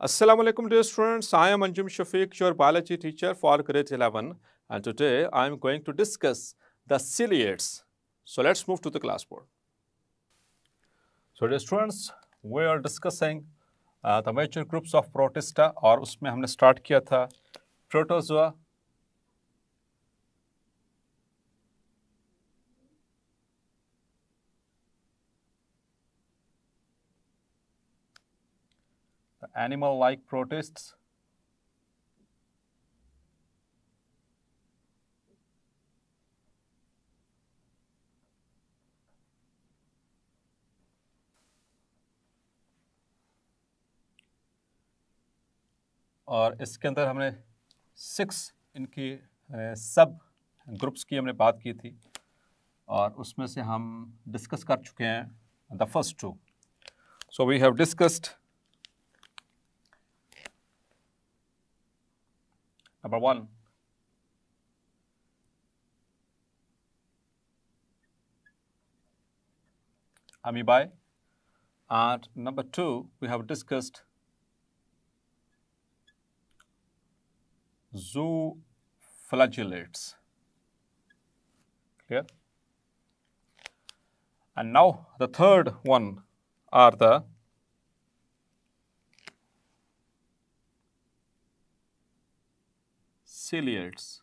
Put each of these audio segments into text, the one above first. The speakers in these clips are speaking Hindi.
Assalamu alaikum dear students, I am Anjum Shafiq, your biology teacher for grade 11, and today I am going to discuss the ciliates. So let's move to the classboard. So dear students, we are discussing the major groups of Protista और उसमें हमने start किया था Protozoa, the animal-like protists, और इसके अंदर हमने 6 इनकी सब ग्रुप्स की हमने बात की थी और उसमें से हम डिस्कस कर चुके हैं the first two. So we have discussed number 1, amoebae, and number 2 we have discussed zooflagellates. Clear? And now the third one are the ciliates.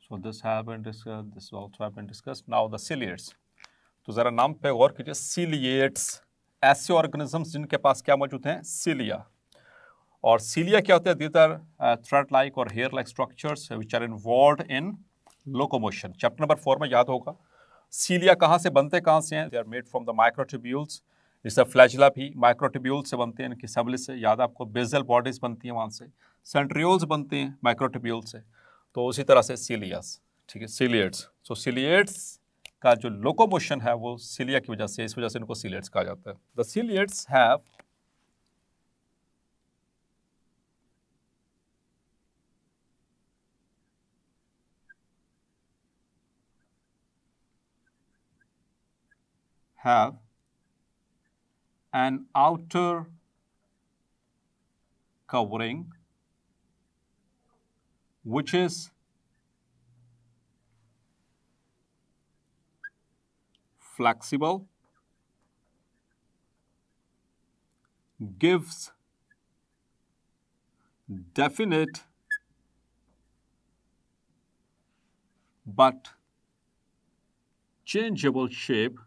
So this have been discussed, this also have been discussed. Now the ciliates. तो ज़रा नाम पे गौर कीजिए. ciliates ऐसे ऑर्गेनिजम्स जिनके पास क्या मौजूद हैं? cilia. और cilia क्या होते हैं? These are thread-like or hair-like structures which are involved in locomotion. Chapter number 4 में याद होगा. cilia कहाँ से बनते, कहाँ से हैं? They are made from the microtubules. जैसे flagella भी microtubules से बनते हैं, इनकी सबले से. याद आपको basal bodies बनती हैं वहाँ से. centrioles बनते हैं microtubules से. तो उसी तरह से cilias, ठीक है, ciliates. So ciliates का जो locomotion है वो cilia की वजह से, इस वजह से इनको ciliates कहा जाता है. The ciliates have an outer covering which is flexible, gives definite but changeable shape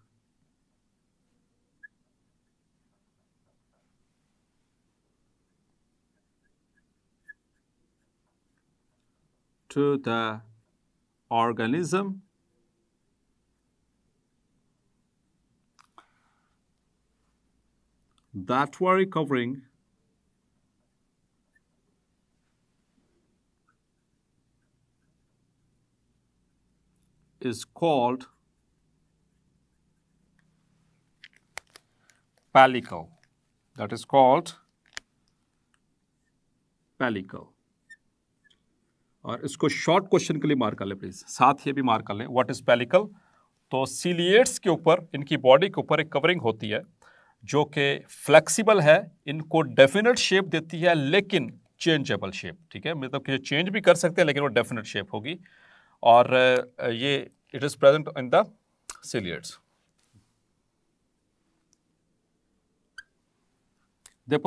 to the organism that very covering is called pellicle. That is called pellicle. और इसको शॉर्ट क्वेश्चन के लिए मार्क कर ले प्लीज, साथ ये भी मार्क कर लें. What is pellicle? तो सीलिएट्स के ऊपर, इनकी बॉडी के ऊपर एक कवरिंग होती है जो कि फ्लेक्सिबल है, इनको डेफिनेट शेप देती है लेकिन चेंजेबल शेप. ठीक है, मतलब कि चेंज भी कर सकते हैं लेकिन वो डेफिनेट शेप होगी. और ये it is present in the ciliates. They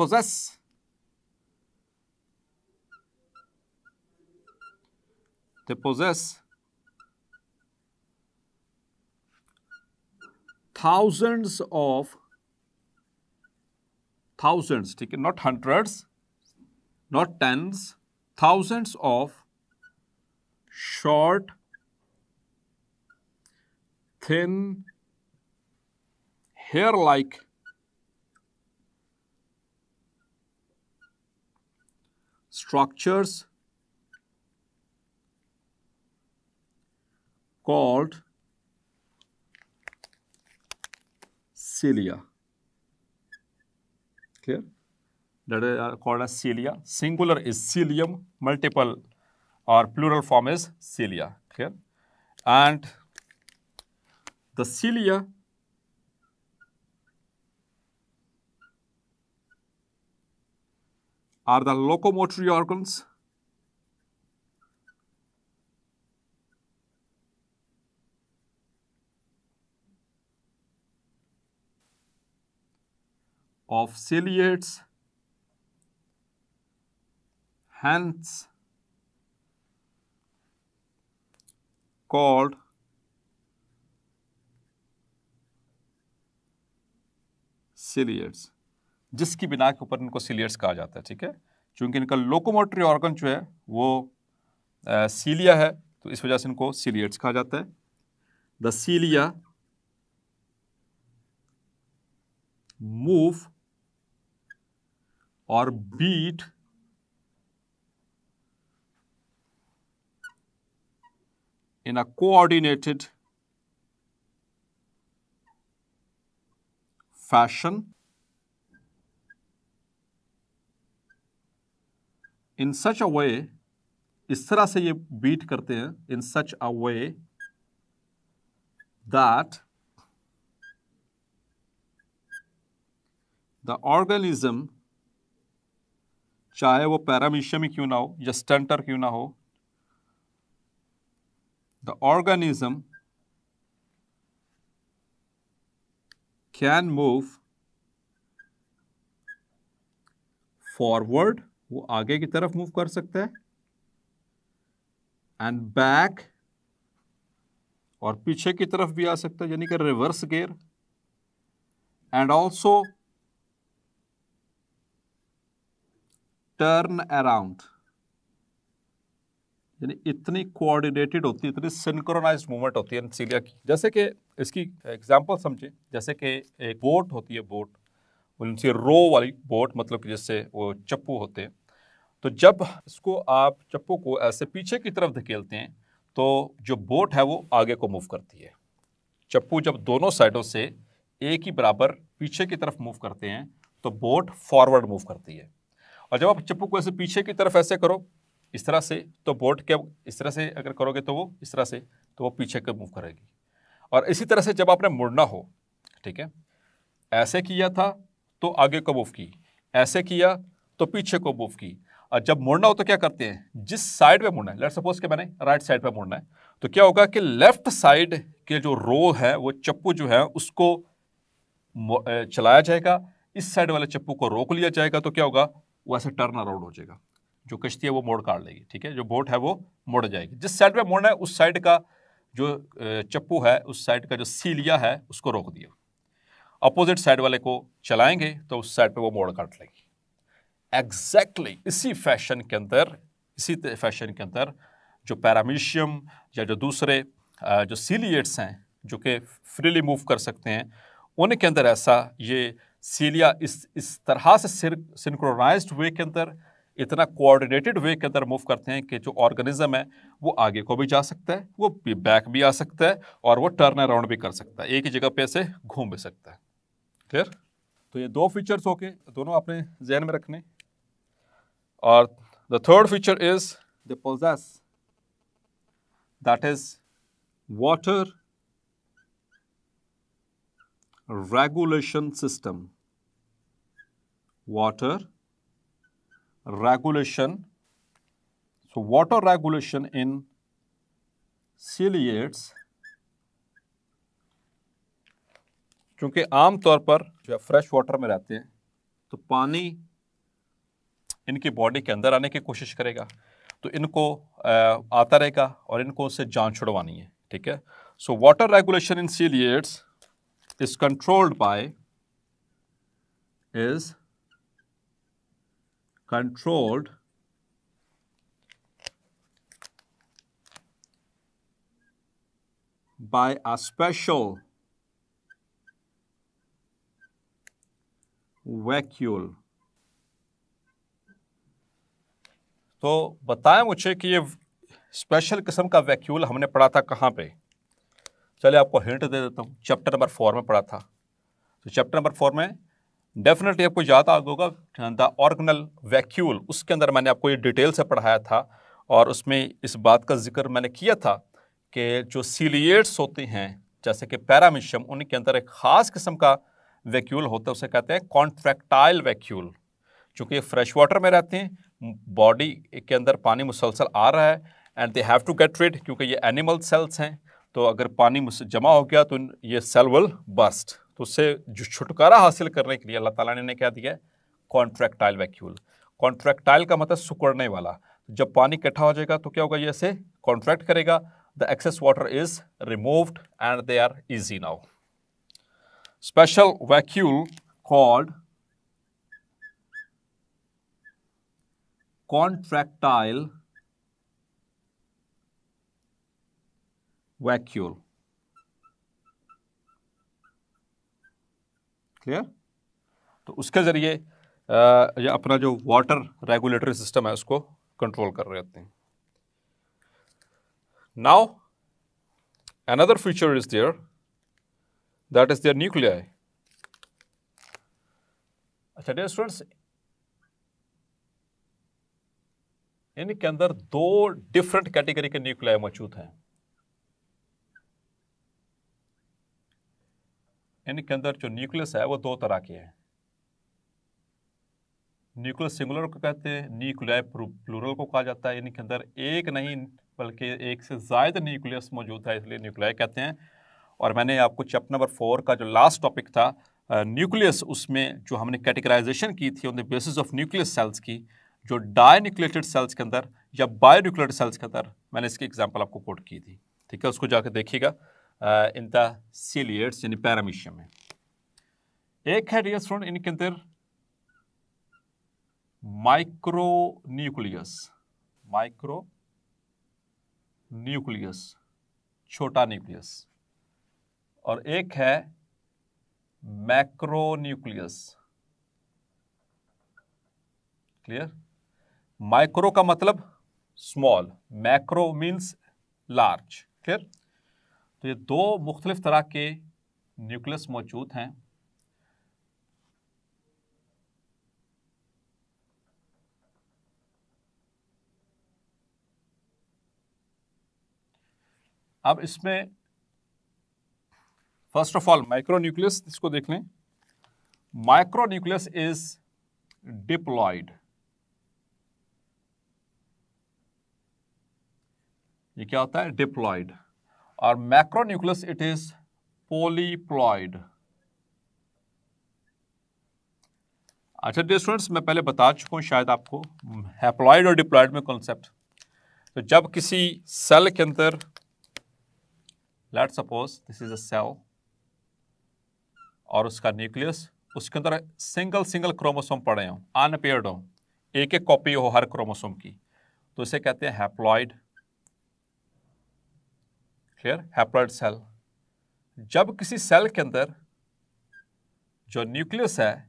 possess thousands, ठीक है, not hundreds, not tens, thousands of short, thin, hair-like structures called cilia. Clear? That is called as cilia. Singular is cilium, multiple और plural form is cilia. Clear? And the cilia are the locomotory organs of ciliates, hence called ciliates, जिसकी बिना के ऊपर इनको ciliates कहा जाता है. ठीक है, क्योंकि इनका लोकोमोटरी ऑर्गन जो है वो सीलिया है, तो इस वजह से इनको ciliates कहा जाता है. The cilia move or beat in a coordinated fashion in such a way, इस तरह से ये बीट करते हैं, in such a way that the organism, चाहे वो पैरामीशियम ही क्यों ना हो या स्टेंटर क्यों ना हो, the organism can move forward, वो आगे की तरफ मूव कर सकता है, एंड बैक, और पीछे की तरफ भी आ सकता है, यानी कि reverse gear, and also turn around. यानी इतनी कोऑर्डिनेटेड होती है, इतनी सिंक्रोनाइज्ड मूवमेंट होती है सीलिया की. जैसे कि इसकी एग्जांपल समझे, जैसे कि एक बोट होती है, बोट उनसे रो वाली बोट, मतलब कि जैसे वो चप्पू होते हैं, तो जब इसको आप चप्पू को ऐसे पीछे की तरफ धकेलते हैं तो जो बोट है वो आगे को मूव करती है. चप्पू जब दोनों साइडों से एक ही बराबर पीछे की तरफ मूव करते हैं तो बोट फॉरवर्ड मूव करती है. और जब आप चप्पू को ऐसे पीछे की तरफ ऐसे करो इस तरह से, तो बोट क्या इस तरह से अगर करोगे तो वो इस तरह से, तो वो पीछे को मूव करेगी. और इसी तरह से जब आपने मुड़ना हो, ठीक है, ऐसे किया था तो आगे को मूव की, ऐसे किया तो पीछे को मूव की. और जब मुड़ना हो तो क्या करते हैं, जिस साइड पे मुड़ना है, लेट्स सपोज कि मैंने राइट साइड पे मुड़ना है, तो क्या होगा कि लेफ्ट साइड के जो रो है वो चप्पू जो है उसको चलाया जाएगा, इस साइड वाले चप्पू को रोक लिया जाएगा, तो क्या होगा, वो ऐसे टर्न अराउंड हो जाएगा, जो कश्ती है वो मोड़ काट लेगी. ठीक है, जो बोट है वो मुड़ जाएगी. जिस साइड पे मुड़ना है उस साइड का जो चप्पू है, उस साइड का जो सीलिया है उसको रोक दिया. अपोजिट साइड वाले को चलाएंगे तो उस साइड पे वो मोड़ काट लेगी. एग्जैक्टली इसी फैशन के अंदर जो पैरामीशियम या जो दूसरे जो सीलिएट्स हैं जो कि फ्रीली मूव कर सकते हैं, उनके अंदर ऐसा ये सीलिया इस तरह से सिंक्रोनाइज्ड वे के अंदर, इतना कोऑर्डिनेटेड वे के अंदर मूव करते हैं कि जो ऑर्गेनिज्म है वो आगे को भी जा सकता है, वो बैक भी आ सकता है, और वो टर्न अराउंड भी कर सकता है, एक ही जगह पे ऐसे घूम भी सकता है. क्लियर? तो ये दो फीचर्स होके दोनों आपने जहन में रखने. और the third feature is they possess, that is water regulation system. Water regulation. So water regulation in ciliates, क्योंकि आमतौर पर जो फ्रेश वाटर में रहते हैं तो पानी इनकी बॉडी के अंदर आने की कोशिश करेगा, तो इनको आता रहेगा और इनको उससे जान छुड़वानी है. ठीक है, so water regulation in ciliates is controlled by controlled by a special vacuole. तो बताएं मुझे कि ये स्पेशल किस्म का वैक्यूल हमने पढ़ा था कहाँ पे. चलिए आपको हिंट दे देता हूँ, चैप्टर नंबर 4 में पढ़ा था. तो चैप्टर नंबर 4 में डेफिनेटली आपको याद आ होगा द ऑर्गेनल वैक्यूल, उसके अंदर मैंने आपको ये डिटेल से पढ़ाया था. और उसमें इस बात का जिक्र मैंने किया था कि जो सीलिएट्स होते हैं जैसे कि पैरामीशियम, उनके अंदर एक ख़ास किस्म का वैक्यूल होता है, उसे कहते हैं कॉन्ट्रैक्टाइल वैक्यूल। चूँकि ये फ्रेश वाटर में रहते हैं, बॉडी के अंदर पानी मुसलसल आ रहा है and they have to get rid, क्योंकि ये एनिमल सेल्स हैं, तो अगर पानी जमा हो गया तो ये सेल विल बस्ट। तो उससे जो छुटकारा हासिल करने के लिए अल्लाह ताला ने क्या दिया है? Contractile vacuole. कॉन्ट्रैक्टाइल का मतलब सिकुड़ने वाला। जब पानी इकट्ठा हो जाएगा तो क्या होगा? ये ऐसे कॉन्ट्रैक्ट करेगा, the excess water is removed and they are easy now. Special vacuole called contractile vacuole। Clear? तो उसके जरिए ये अपना जो वाटर रेगुलेटरी सिस्टम है उसको कंट्रोल कर रहे होते हैं। Now another feature is there, that is their nuclei। अच्छा डियर स्टूडेंट्स, इनके अंदर दो डिफरेंट कैटेगरी के न्यूक्लियाई मौजूद हैं। इनके अंदर जो न्यूक्लियस है वो दो तरह के हैं। न्यूक्लियस सिंगुलर को कहते हैं, न्यूक्लियाई प्लूरल को कहा जाता है। इनके अंदर एक नहीं बल्कि एक से ज़्यादा न्यूक्लियस मौजूद है, इसलिए न्यूक्लियाई कहते हैं। और मैंने आपको चैप्टर नंबर 4 का जो लास्ट टॉपिक था न्यूक्लियस, उसमें जो हमने कैटेगराइजेशन की थी on the basis of nucleus cells की, जो डाइन्यूक्लिएटेड सेल्स के अंदर या बायोन्यूक्लिएटेड सेल्स के अंदर, मैंने इसकी एग्जांपल आपको कोट की थी। ठीक है, उसको जाकर देखिएगा इन द सीलिएट्स यानी पैरामीशियम में। एक है डियर स्टूडेंट इनके अंदर माइक्रोन्यूक्लियस, माइक्रोन्यूक्लियस छोटा न्यूक्लियस, और एक है मैक्रोन्यूक्लियस। क्लियर? माइक्रो का मतलब small, macro means large. Clear? तो ये दो मुख्तलिफ तरह के न्यूक्लियस मौजूद हैं। अब इसमें फर्स्ट ऑफ ऑल माइक्रोन्यूक्लियस, इसको देख लें। Micronucleus is diploid. ये क्या होता है? डिप्लॉयड। और मैक्रोन्यूक्लियस इट इज पॉलीप्लॉयड। अच्छा डियर स्टूडेंट्स, मैं पहले बता चुका हूं शायद आपको हैप्लॉयड और डिप्लॉयड में कॉन्सेप्ट। तो जब किसी सेल के अंदर, let's suppose this is a cell और उसका न्यूक्लियस, उसके अंदर सिंगल क्रोमोसोम पड़े हों, अनपेयर्ड हों, एक एक कॉपी हो हर क्रोमोसोम की, तो इसे कहते हैं हैप्लॉयड। क्लियर? Haploid cell. जब किसी सेल के अंदर जो न्यूक्लियस है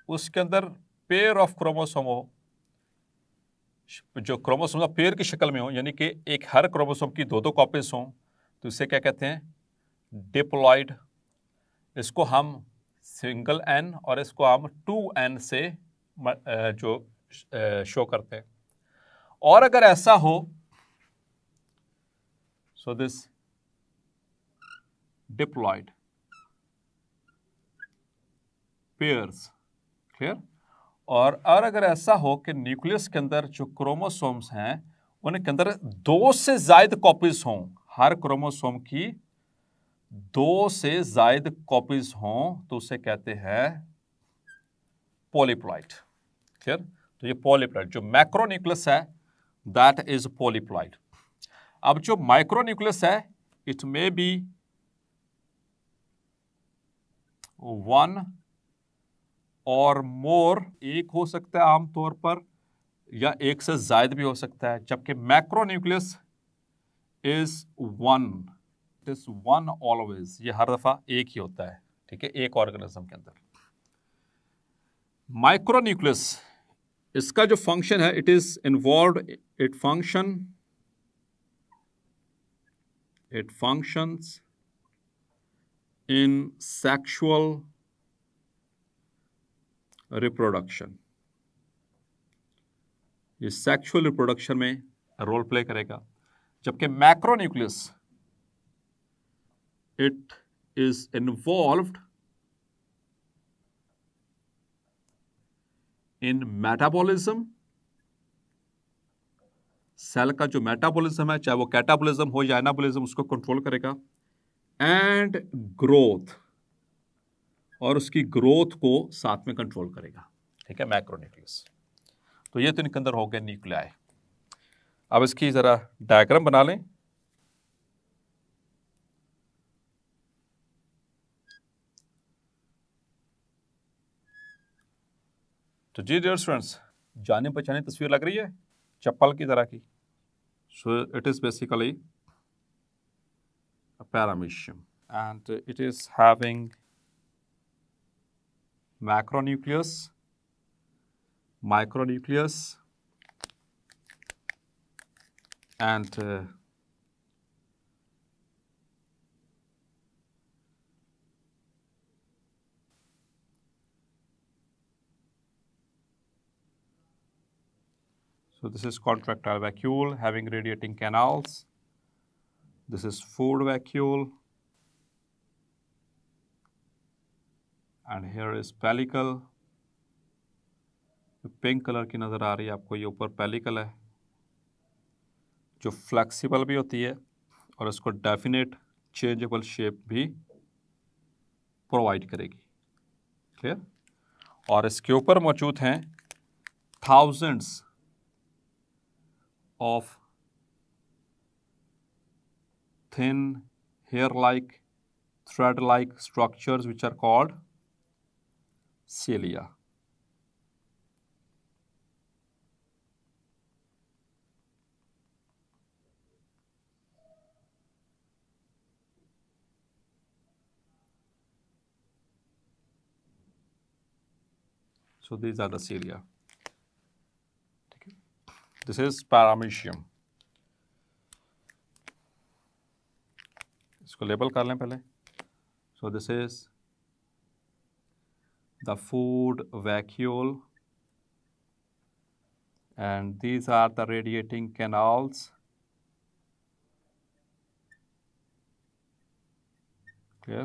उसके अंदर पेयर ऑफ क्रोमोसोम हो, जो क्रोमोसोम पेयर की शक्ल में हो, यानी कि एक हर क्रोमोसोम की दो कॉपीज हों, तो इसे क्या कहते हैं? डिप्लॉयड। इसको हम सिंगल एन और इसको हम 2n से जो शो करते हैं। और अगर ऐसा हो, so this diploid pairs. Clear? और अगर ऐसा हो कि न्यूक्लियस के अंदर जो क्रोमोसोम्स हैं उनके अंदर दो से ज्यादा कॉपीज हों, हर क्रोमोसोम की दो से ज्यादा कॉपीज हों, तो उसे कहते हैं पॉलीप्लॉयड। क्लियर? तो ये पॉलीप्लॉयड, जो मैक्रोन्यूक्लियस है दैट इज पॉलीप्लॉयड। अब जो माइक्रोन्यूक्लियस है इट मे बी वन और मोर, एक हो सकता है आमतौर पर, या एक से ज्यादा भी हो सकता है, जबकि macronucleus is one, it is one always, ये हर दफा एक ही होता है। ठीक है, एक ऑर्गेनिज्म के अंदर। माइक्रोन्यूक्लियस, इसका जो फंक्शन है it is involved, it functions in sexual reproduction. ये सेक्सुअल रिप्रोडक्शन में रोल प्ले करेगा, जबकि macronucleus it is involved in metabolism, cell का जो मेटाबॉलिज्म है, चाहे वो कैटाबॉलिज्म हो या एनाबॉलिज्म, उसको कंट्रोल करेगा, एंड ग्रोथ, और उसकी ग्रोथ को साथ में कंट्रोल करेगा, ठीक है, मैक्रोन्यूक्लियस। तो ये तो इनके अंदर हो गया न्यूक्लियाई। अब इसकी जरा डायग्राम बना लें। तो जी डियर स्टूडेंट्स, जाने पहचाने तस्वीर लग रही है चप्पल की तरह की। So it is basically a paramecium and it is having macronucleus, micronucleus, and so this is contractile vacuole having radiating canals. This is food vacuole, and here is pellicle. Pink colour की नज़र आ रही है आपको, ये ऊपर पेलिकल है जो फ्लेक्सिबल भी होती है और इसको डेफिनेट चेंजेबल शेप भी प्रोवाइड करेगी, क्लियर। और इसके ऊपर मौजूद हैं thousands of thin hair-like, thread-like structures which are called cilia. So these are the cilia. This is paramecium. इसको लेबल कर लें पहले। So this is the food vacuole, and these are the radiating canals. Okay.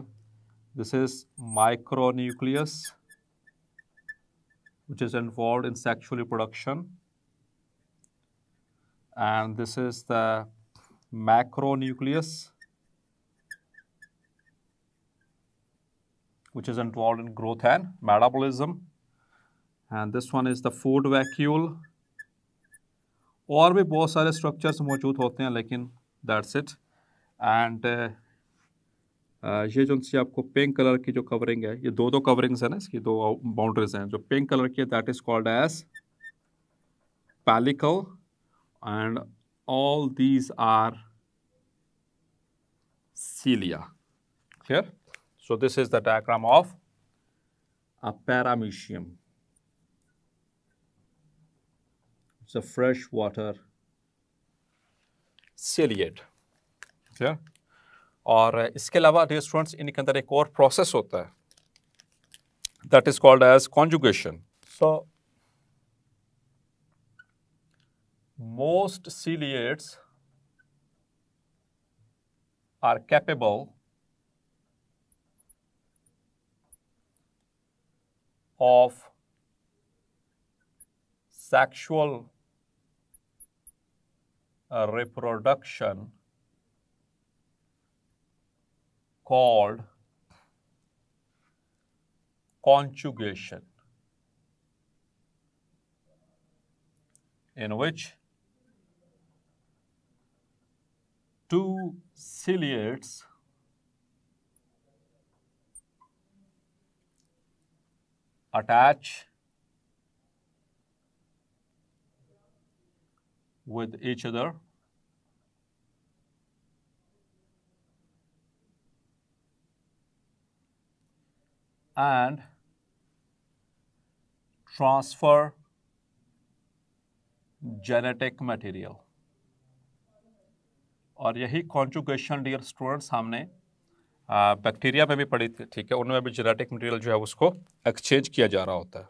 This is micronucleus, which is involved in sexual reproduction, and this is the macronucleus, which is involved in growth and metabolism, and this one is the food vacuole. और भी बहुत सारे स्ट्रक्चर्स मौजूद होते हैं, लेकिन दैट्स इट। एंड ये जो सी आपको पिंक कलर की जो कवरिंग है, ये दो कवरिंग्स है ना, इसकी दो बाउंड्रीज हैं। जो पिंक कलर की है that is called as pellicle, and all these are cilia, clear? So this is the diagram of a paramecium. It's a freshwater ciliate, clear? और इसके अलावा डियर स्टूडेंट्स, इनके अंदर एक और प्रोसेस होता है, that is called as conjugation. So most ciliates are capable of sexual reproduction called conjugation, in which two ciliates attach with each other and transfer genetic material. और यही कॉन्जुगेशन डियर स्टूडेंट्स हमने बैक्टीरिया में भी पढ़ी थी, ठीक है, उनमें भी जेनेटिक मटेरियल जो है उसको एक्सचेंज किया जा रहा होता है।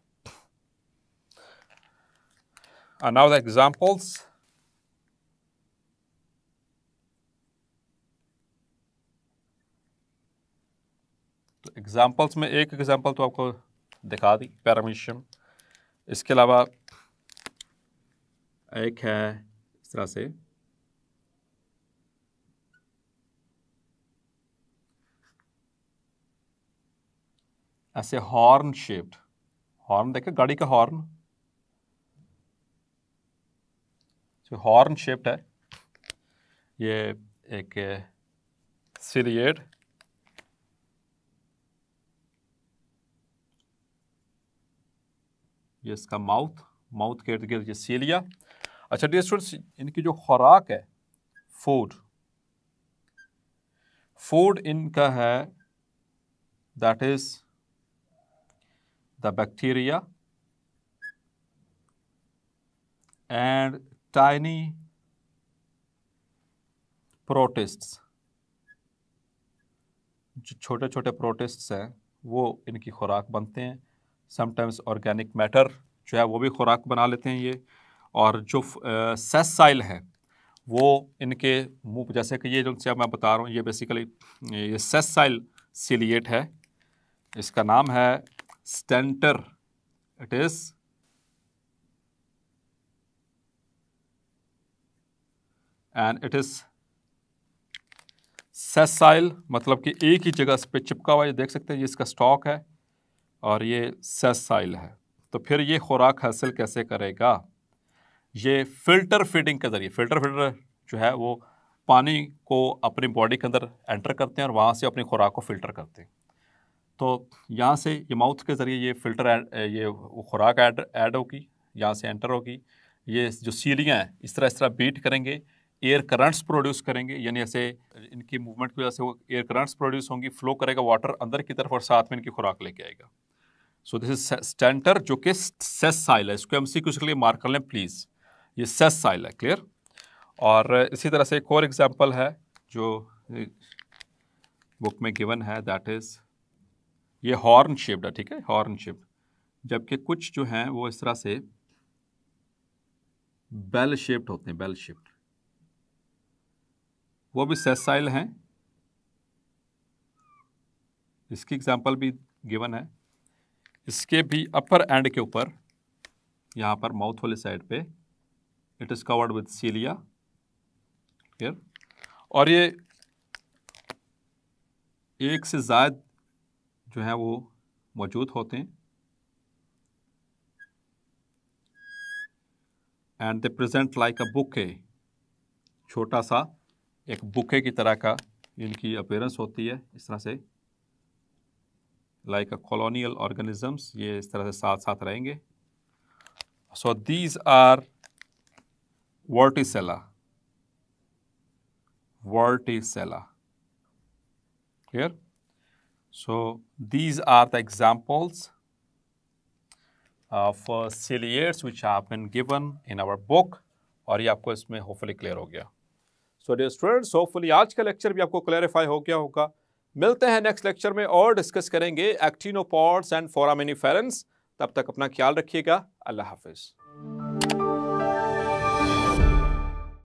And now the examples. तो एग्जाम्पल्स में एक एग्जाम्पल तो आपको दिखा दी, पैरामीशियम। इसके अलावा एक है इस तरह से, ऐसे हॉर्न शेप्ड, हॉर्न देखे गाड़ी का हॉर्न, जो हॉर्न शेप्ड है, ये एक सिलिएट, ये इसका माउथ के इर्द गिर्द ये सीलिया। अच्छा डियर स्टूडेंट्स, इनकी जो खुराक है, फूड इनका है, that is the bacteria and tiny प्रोटिस्ट्स। जो छोटे छोटे प्रोटिस्ट्स हैं वो इनकी खुराक बनते हैं। समटाइम्स ऑर्गेनिक मैटर जो है वो भी खुराक बना लेते हैं ये। और जो सेसाइल है वो इनके मुंह, जैसे कि ये जो मैं बता रहा हूँ, ये बेसिकली ये सेसाइल सिलिएट है। इसका नाम है Stentor, it is and it is sessile, मतलब कि एक ही जगह पे चिपका हुआ, ये देख सकते हैं, ये इसका स्टॉक है और ये सेसाइल है। तो फिर ये खुराक हासिल कैसे करेगा? ये फिल्टर फीडिंग के जरिए, फिल्टर जो है वो पानी को अपनी बॉडी के अंदर एंटर करते हैं और वहाँ से अपनी खुराक को फिल्टर करते हैं। तो यहाँ से ये माउथ के ज़रिए ये फिल्टर ये खुराक ऐड होगी, यहाँ से एंटर होगी। ये जो सीलियाँ हैं इस तरह बीट करेंगे, एयर करंट्स प्रोड्यूस करेंगे, यानी ऐसे इनकी मूवमेंट की वजह से वो एयर करंट्स प्रोड्यूस होंगी, फ्लो करेगा वाटर अंदर की तरफ और साथ में इनकी खुराक लेके आएगा। सो दिस इज स्टेंटर, जो कि सेसाइल है। इसको MCQ के लिए मार्क कर लें प्लीज़, ये सेसाइल है। क्लियर? और इसी तरह से एक और एग्जांपल है जो बुक में गिवन है, दैट इज ये हॉर्न शेप्ड है। ठीक है, हॉर्न शेप्ड, जबकि कुछ जो हैं वो इस तरह से बेल शेप्ड होते हैं, बेल शेप्ड, वो भी सेसाइल हैं। इसकी एग्जांपल भी गिवन है। इसके भी अपर एंड के ऊपर, यहाँ पर माउथ वाली साइड पे, it is covered with cilia. Clear? और ये एक से ज़्यादा जो है वो मौजूद होते हैं and they present like a bouquet, छोटा सा एक बुके की तरह का इनकी अपीयरेंस होती है, इस तरह से लाइक अ कॉलोनियल ऑर्गेनिजम्स, ये इस तरह से साथ साथ रहेंगे। So these are Vorticella, clear? So these are the examples of ciliates which have been given in our book, और ये आपको इसमें होपफुली क्लियर हो गया। सो डियर स्टूडेंट्स, होपफुली आज का लेक्चर भी आपको क्लैरिफाई हो गया होगा। मिलते हैं नेक्स्ट लेक्चर में और डिस्कस करेंगे एक्टिनोपॉड्स एंड फोरामिनिफेरंस। तब तक अपना ख्याल रखिएगा। अल्लाह हाफिज़।